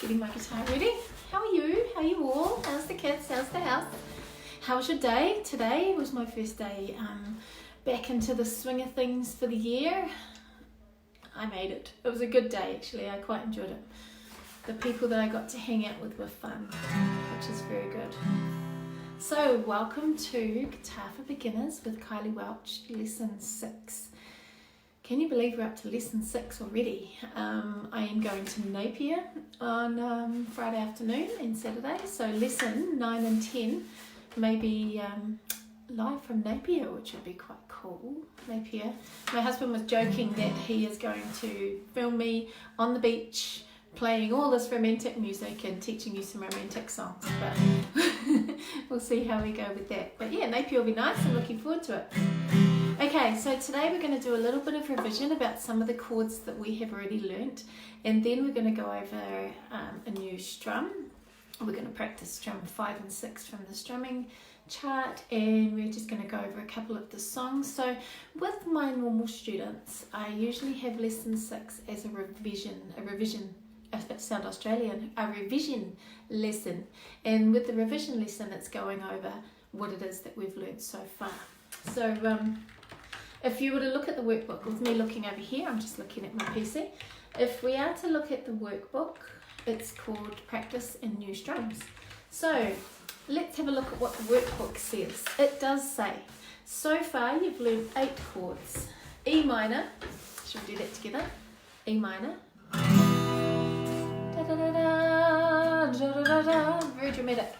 getting my guitar ready. How are you? How are you all? How's the kids? How's the house? How was your day? Today was my first day back into the swing of things for the year. I made it. It was a good day actually. I quite enjoyed it. The people that I got to hang out with were fun, which is very good. So welcome to Guitar for Beginners with Kylie Welch, lesson 6. Can you believe we're up to lesson 6 already? I am going to Napier on Friday afternoon and Saturday, so lesson 9 and 10 may be live from Napier, which would be quite cool. Napier. My husband was joking that he is going to film me on the beach playing all this romantic music and teaching you some romantic songs, but we'll see how we go with that. But yeah, Napier will be nice. I'm looking forward to it. Okay, so today we're going to do a little bit of revision about some of the chords that we have already learnt, and then we're going to go over a new strum. We're going to practice strum 5 and 6 from the strumming chart, and we're just going to go over a couple of the songs. So with my normal students, I usually have lesson 6 as a revision, if it sounds Australian, a revision lesson, and with the revision lesson it's going over what it is that we've learnt so far. So if you were to look at the workbook, with me looking over here, I'm just looking at my PC. If we are to look at the workbook, it's called Practice in New Strums. So let's have a look at what the workbook says. It does say, so far you've learned 8 chords. E minor, should we do that together? E minor. Da, da, da, da, da, da, da, very dramatic.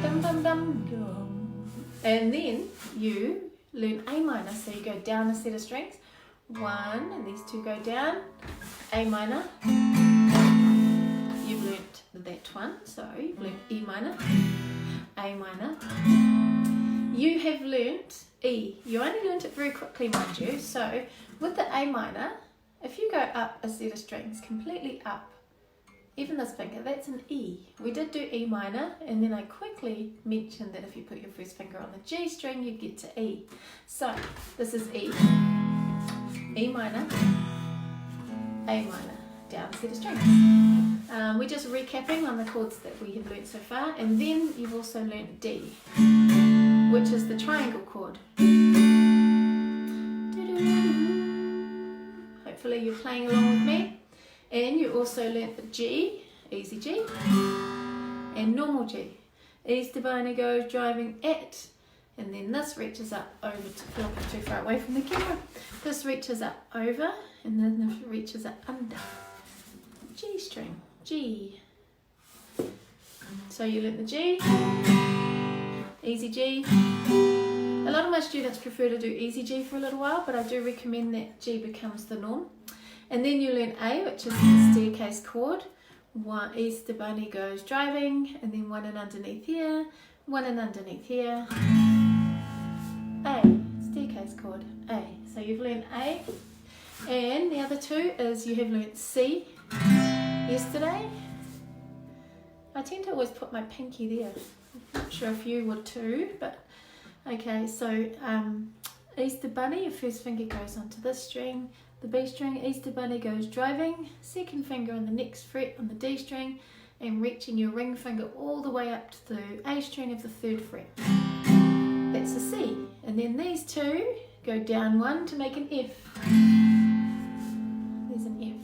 Dum, dum, dum, dum. And then you learn A minor, so you go down a set of strings, 1, and these 2 go down, A minor, you've learnt that one, so you've learnt E minor, A minor, you have learnt E, you only learnt it very quickly mind you, so with the A minor, if you go up a set of strings, completely up, even this finger, that's an E. We did do E minor, and then I quickly mentioned that if you put your first finger on the G string, you get to E. So this is E, E minor, A minor, down a set of strings. We're just recapping on the chords that we have learnt so far, and then you've also learnt D, which is the triangle chord. Hopefully you're playing along with me. And you also learnt the G, easy G, and normal G. Easter Bunny goes driving at, and then this reaches up over to, feel like I'm too far away from the camera. This reaches up over, and then this reaches up under. G string, G. So you learnt the G, easy G. A lot of my students prefer to do easy G for a little while, but I do recommend that G becomes the norm. And then you learn A, which is the staircase chord. 1, Easter Bunny goes driving, and then 1 and underneath here, 1 and underneath here. A, staircase chord, A. So you've learned A. And the other 2 is you have learnt C yesterday. I tend to always put my pinky there. I'm not sure if you would too, but okay, so Easter Bunny, your first finger goes onto this string, the B string, Easter Bunny goes driving, second finger on the next fret on the D string, and reaching your ring finger all the way up to the A string of the 3rd fret. That's a C. And then these 2 go down 1 to make an F. There's an F.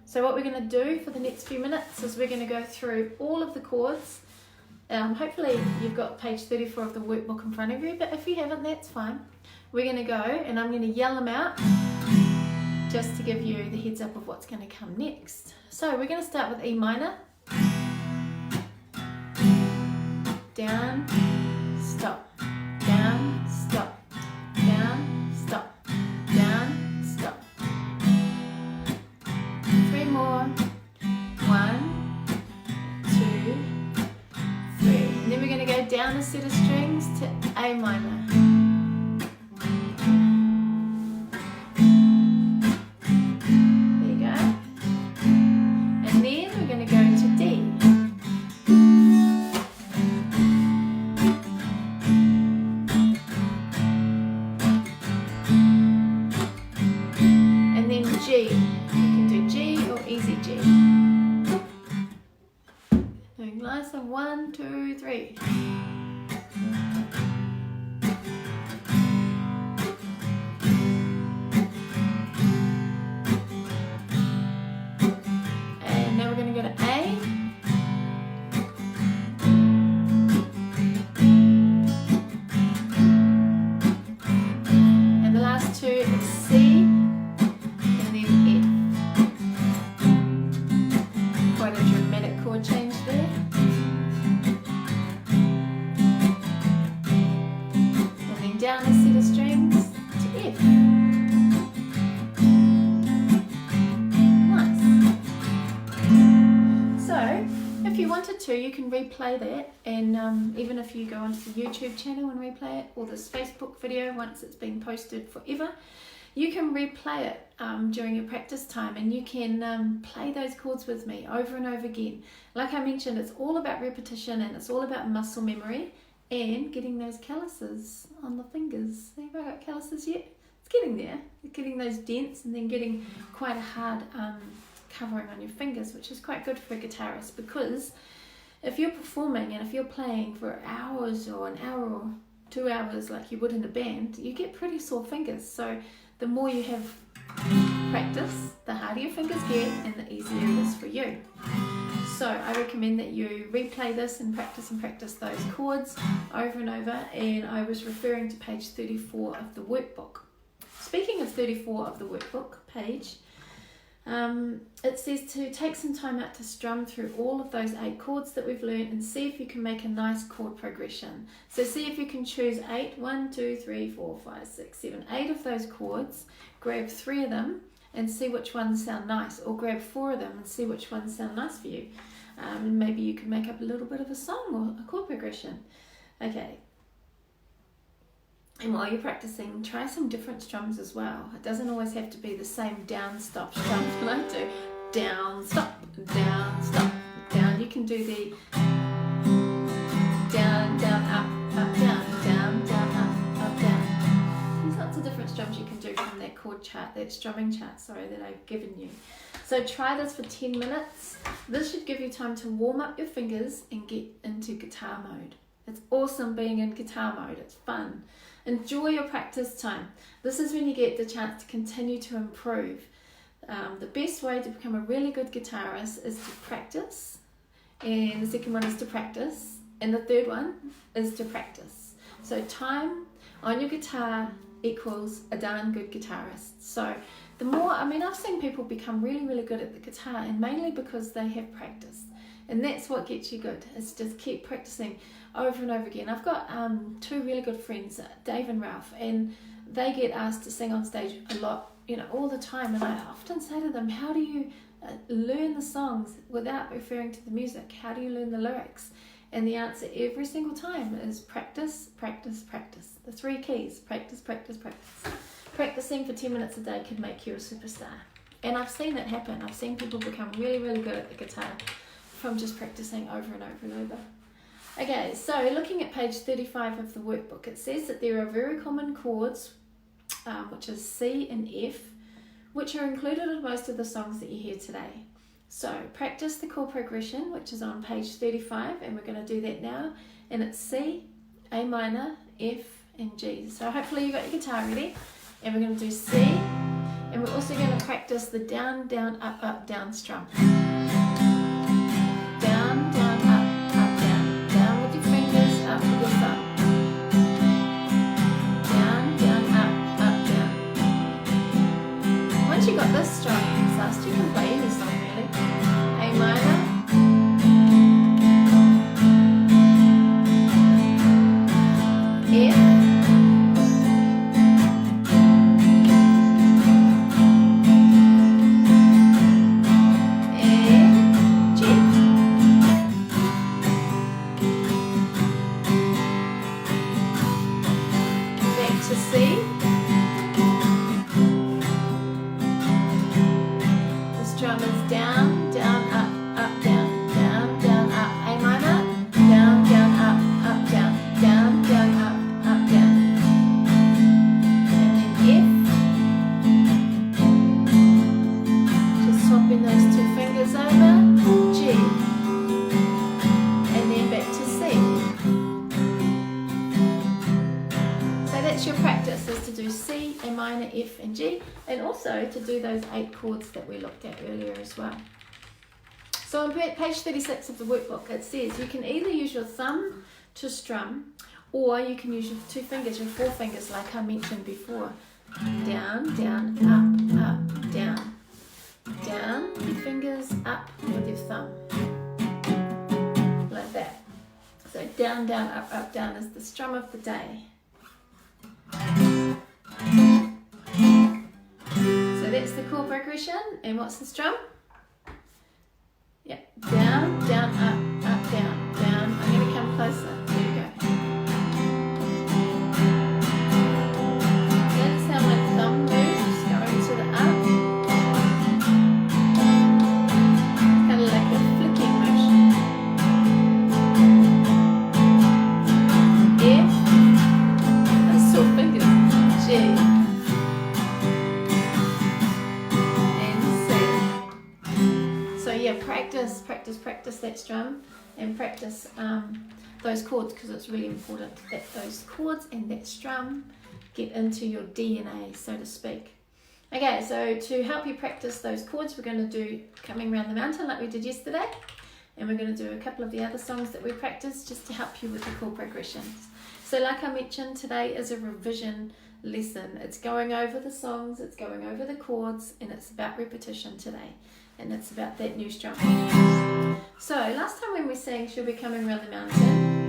So what we're going to do for the next few minutes is we're going to go through all of the chords. Hopefully you've got page 34 of the workbook in front of you, but if you haven't, that's fine. We're going to go and I'm going to yell them out just to give you the heads up of what's going to come next. So we're going to start with E minor, down, stop, down, stop, down, stop, down, stop. 3 more, 1, 2, 3. And then we're going to go down a set of strings to A minor. 1, 2, 3. And now we're going to go to A. And the last two is C and then F. Quite a dramatic chord change there. And then down a set of strings to F. Nice. So, if you wanted to, you can replay that, and even if you go onto the YouTube channel and replay it, or this Facebook video once it's been posted forever, you can replay it during your practice time, and you can play those chords with me over and over again. Like I mentioned, it's all about repetition, and it's all about muscle memory and getting those calluses on the fingers. Anybody got calluses yet? It's getting there. It's getting those dents, and then getting quite a hard covering on your fingers, which is quite good for a guitarist, because if you're performing and if you're playing for hours or an hour or 2 hours like you would in a band, you get pretty sore fingers. So the more you have practice, the harder your fingers get and the easier it is for you. So I recommend that you replay this and practice those chords over and over. And I was referring to page 34 of the workbook. Speaking of 34 of the workbook page, it says to take some time out to strum through all of those 8 chords that we've learned and see if you can make a nice chord progression. So see if you can choose 8, 1, 2, 3, 4, 5, 6, 7, 8 of those chords, grab 3 of them and see which ones sound nice, or grab 4 of them and see which ones sound nice for you. And maybe you can make up a little bit of a song or a chord progression. Okay. And while you're practicing, try some different strums as well. It doesn't always have to be the same down, stop strum that I do. Down, stop, down, stop, down. You can do the down, down, up, down, down, down, up, down. There's lots of different strums you can do from that chord chart, that strumming chart, sorry, that I've given you. So try this for 10 minutes. This should give you time to warm up your fingers and get into guitar mode. It's awesome being in guitar mode. It's fun. Enjoy your practice time. This is when you get the chance to continue to improve. The best way to become a really good guitarist is to practice, and the second one is to practice, and the third one is to practice. So time on your guitar equals a darn good guitarist. So the more, I've seen people become really, really good at the guitar, and mainly because they have practice. And that's what gets you good, is just keep practicing over and over again. I've got 2 really good friends, Dave and Ralph, and they get asked to sing on stage a lot, all the time. And I often say to them, how do you learn the songs without referring to the music? How do you learn the lyrics? And the answer every single time is practice, practice, practice. The 3 keys: practice, practice, practice. Practicing for 10 minutes a day can make you a superstar. And I've seen it happen. I've seen people become really, really good at the guitar from just practicing over and over and over. Okay, so looking at page 35 of the workbook, it says that there are very common chords, which is C and F, which are included in most of the songs that you hear today. So practice the chord progression, which is on page 35, and we're going to do that now. And it's C, A minor, F, and G. So hopefully you got your guitar ready. And we're going to do C, and we're also going to practice the down, down, up, up, down strum. Down, down, up, down. Down with your fingers, up with your thumb. Down, down, up, down. Once you got this strum sussed, you can play any song really. A minor. F. To C. This drum is down, down, up, down, down, down, up. A minor, down, down, up, down, down, down, up, down. And then F. Just swapping those 2 fingers over. G. And then back to that's your practice, is to do C, A minor, F and G, and also to do those 8 chords that we looked at earlier as well. So on page 36 of the workbook, it says you can either use your thumb to strum, or you can use your 2 fingers, your 4 fingers, like I mentioned before. Down, down, up, up, down. Down, your fingers, up with your thumb. Like that. So down, down, up, down is the strum of the day. So that's the chord progression. And what's the strum? Yeah, down, down, up, down, down. I'm going to come closer. There you go. That's how my thumb moves, going to the up. Kind of like a flicking motion. F, and sore fingers. G, and C. So yeah, practice that strum, and practice those chords, because it's really important that those chords and that strum get into your DNA, so to speak. Okay, so to help you practice those chords, we're going to do Coming Round the Mountain like we did yesterday, and we're going to do a couple of the other songs that we practiced just to help you with the chord progressions. So like I mentioned, today is a revision lesson. It's going over the songs, it's going over the chords, and it's about repetition today, and it's about that new strum. So last time when we sang She'll Be Coming Round the Mountain,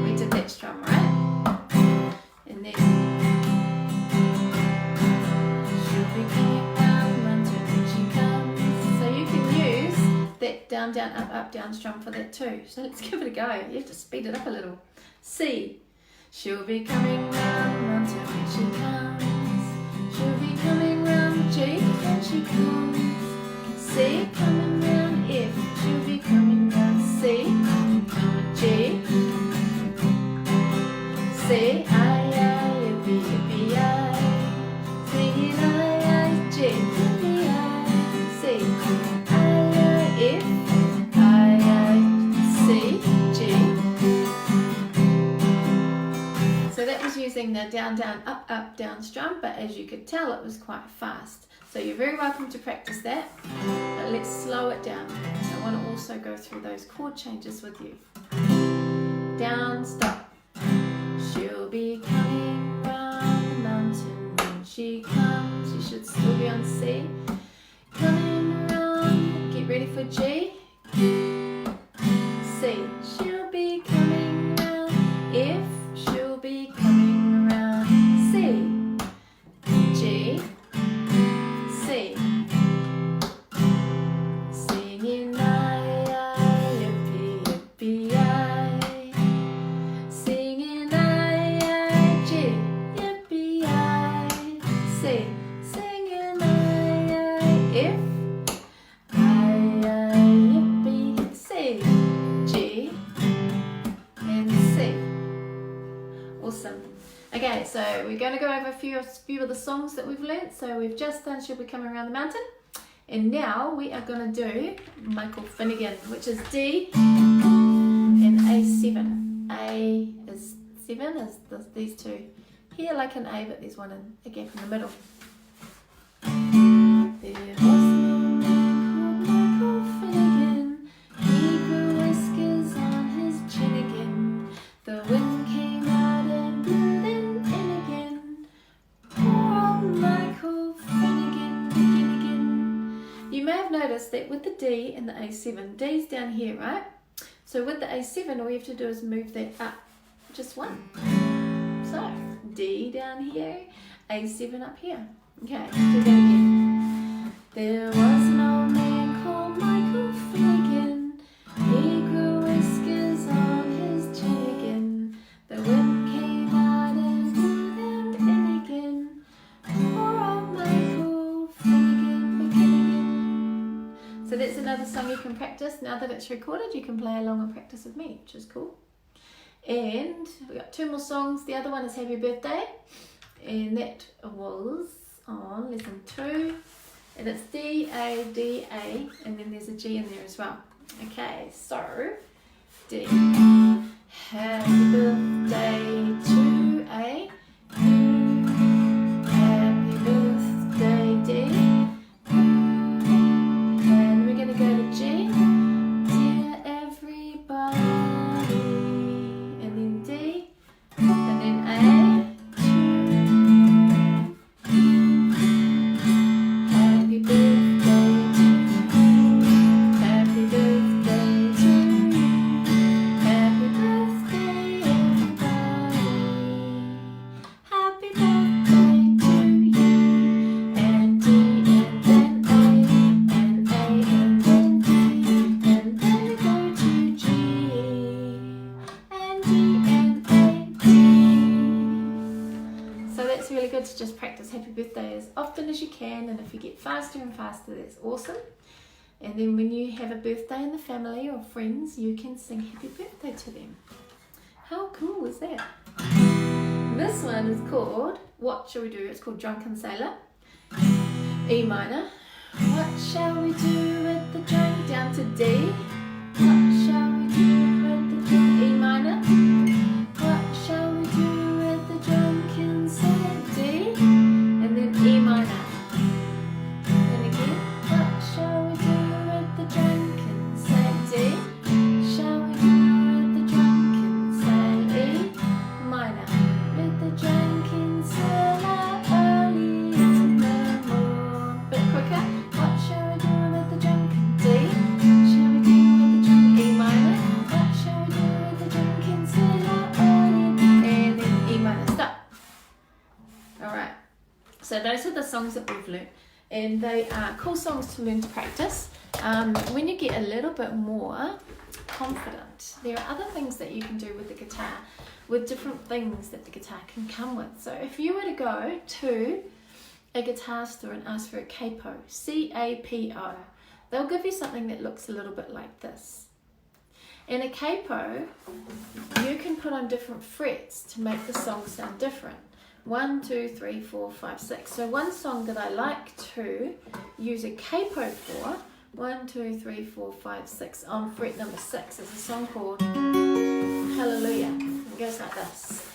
we did that strum, right? And then she'll be coming round the mountain when she comes. So you can use that down, down, up, down strum for that too. So let's give it a go. You have to speed it up a little. C. She'll be coming round the mountain when she comes. She'll be coming round. G. When she comes. C, coming round. F, she'll be coming round. C, coming G. C, I, F, B, B, I. Singing I, I, G, B, I. C, I, F, I, C, G. So that was using the down, down, up, down strum, but as you could tell, it was quite fast. So you're very welcome to practice that, but let's slow it down. So I want to also go through those chord changes with you. Down, stop. She'll be coming round the mountain when she comes. You should still be on C. Coming round, get ready for G. C, she'll be coming round. F, she'll be coming round. C, G. C. Singing I, F, I. Singing I, G, I. C. Singing I, F, I, C, G, and C. Awesome. Okay, so we're going to go over a few of the songs that we've learnt. So we've just done She'll Be Coming Around the Mountain, and now we are going to do Michael Finnegan, which is D and A7. A is 7, is these two here, like an A, but there's one a gap in the middle. There was no man called Michael Finnegan. He grew whiskers on his chin again. The wind came out and blew them in again. Poor old Michael Finnegan, again. You may have noticed that with the D and the A7, D's down here, right? So with the A7, all you have to do is move that up just one. So D down here, A7 up here. Okay, let's do that again. There was no man called Michael Finnegan. He grew whiskers on his chin again. The wind came out and blew them in again. Poor old Michael Finnegan, again. So that's another song you can practice. Now that it's recorded, you can play along and practice with me, which is cool. And we got 2 more songs. The other one is Happy Birthday, and that was on lesson 2, and it's D, A, D, A, and then there's a G in there as well. Okay, so D, happy birthday to A, it's really good to just practice happy birthday as often as you can, and if you get faster and faster, that's awesome. And then when you have a birthday in the family or friends, you can sing happy birthday to them. How cool is that? This one is called, what shall we do? It's called Drunken Sailor, E minor. What shall we do with the drunk, down to D? What shall we do with the drunk, E minor? What shall we do with the drunken sailor, D? And then E minor. Then again, what shall we do with the drunken sailor, D? Shall we do with the drunken sailor, E minor? With the drunken sailor early in the morning. Bit quicker. What shall we do with the drunken D? Shall we do with the drunken E minor? What shall we do with the drunken sailor early? And then E minor. Stop. Alright. So those are the songs that we've learned. And they are cool songs to learn to practice. When you get a little bit more confident, there are other things that you can do with the guitar, with different things that the guitar can come with. So if you were to go to a guitar store and ask for a capo, C-A-P-O, they'll give you something that looks a little bit like this. In a capo, you can put on different frets to make the song sound different. 1, 2, 3, 4, 5, 6. So one song that I like to use a capo for, 1, 2, 3, 4, 5, 6, on fret number 6, is a song called Hallelujah. It goes like this.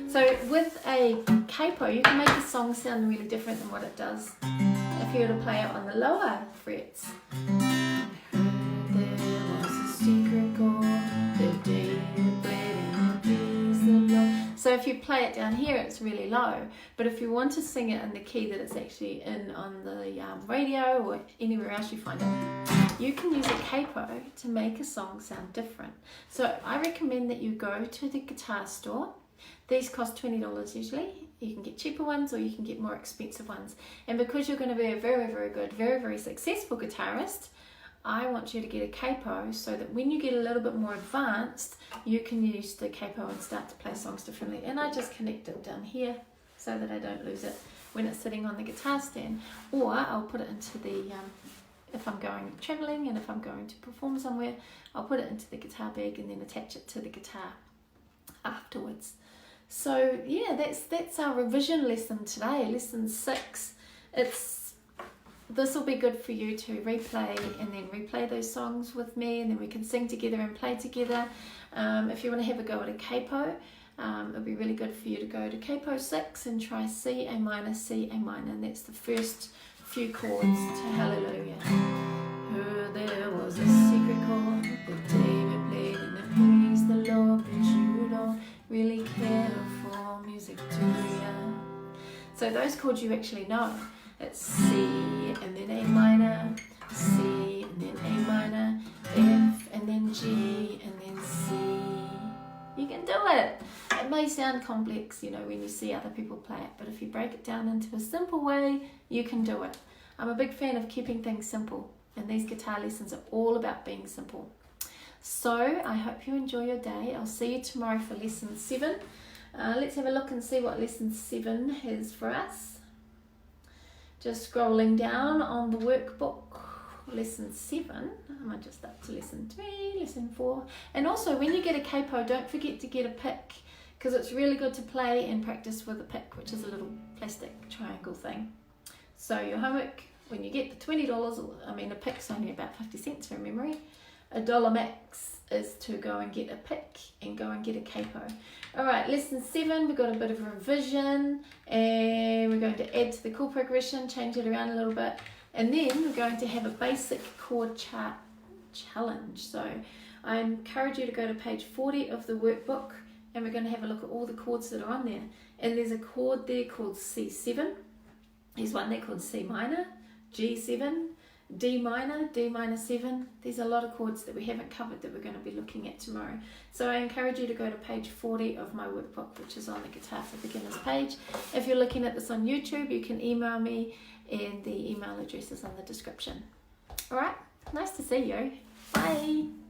So with a capo, you can make a song sound really different than what it does if you were to play it on the lower frets. There was a secret chord, the David played and pleased the Lord. So if you play it down here, it's really low. But if you want to sing it in the key that it's actually in on the radio or anywhere else you find it, you can use a capo to make a song sound different. So I recommend that you go to the guitar store. These cost $20 usually. You can get cheaper ones or you can get more expensive ones. And because you're going to be a very, very good, very, very successful guitarist, I want you to get a capo so that when you get a little bit more advanced, you can use the capo and start to play songs differently. And I just connect it down here so that I don't lose it when it's sitting on the guitar stand. Or I'll put it into the, if I'm going traveling and if I'm going to perform somewhere, I'll put it into the guitar bag and then attach it to the guitar afterwards. So yeah, that's our revision lesson today, lesson 6. This will be good for you to replay and then replay those songs with me, and then we can sing together and play together. If you want to have a go at a capo, it'll be really good for you to go to capo 6 and try C, A minor, C, A minor, and that's the first few chords to Hallelujah. Oh, there was a secret chord that David played and it pleased the Lord, but you don't really care for music, do ya? So those chords you actually know. It's C and then A minor, C and then A minor, F and then G and then C. You can do it. It may sound complex, you know, when you see other people play it, but if you break it down into a simple way, you can do it. I'm a big fan of keeping things simple, and these guitar lessons are all about being simple. So I hope you enjoy your day. I'll see you tomorrow for lesson 7. Let's have a look and see what lesson 7 has for us. Just scrolling down on the workbook, lesson 7. I'm just up to lesson 3, lesson 4. And also when you get a capo, don't forget to get a pick, because it's really good to play and practice with a pick, which is a little plastic triangle thing. So your homework, when you get the $20, I mean a pick's only about 50 cents from memory, $1 max. is to go and get a pick and go and get a capo. Alright, lesson 7, we've got a bit of revision, and we're going to add to the chord progression, change it around a little bit, and then we're going to have a basic chord chart challenge. So I encourage you to go to page 40 of the workbook, and we're going to have a look at all the chords that are on there. And there's a chord there called C7, there's one there called C minor, G7, D minor, D minor 7. There's a lot of chords that we haven't covered that we're going to be looking at tomorrow. So I encourage you to go to page 40 of my workbook, which is on the Guitar for Beginners page. If you're looking at this on YouTube, you can email me, and the email address is on the description. Alright, nice to see you. Bye.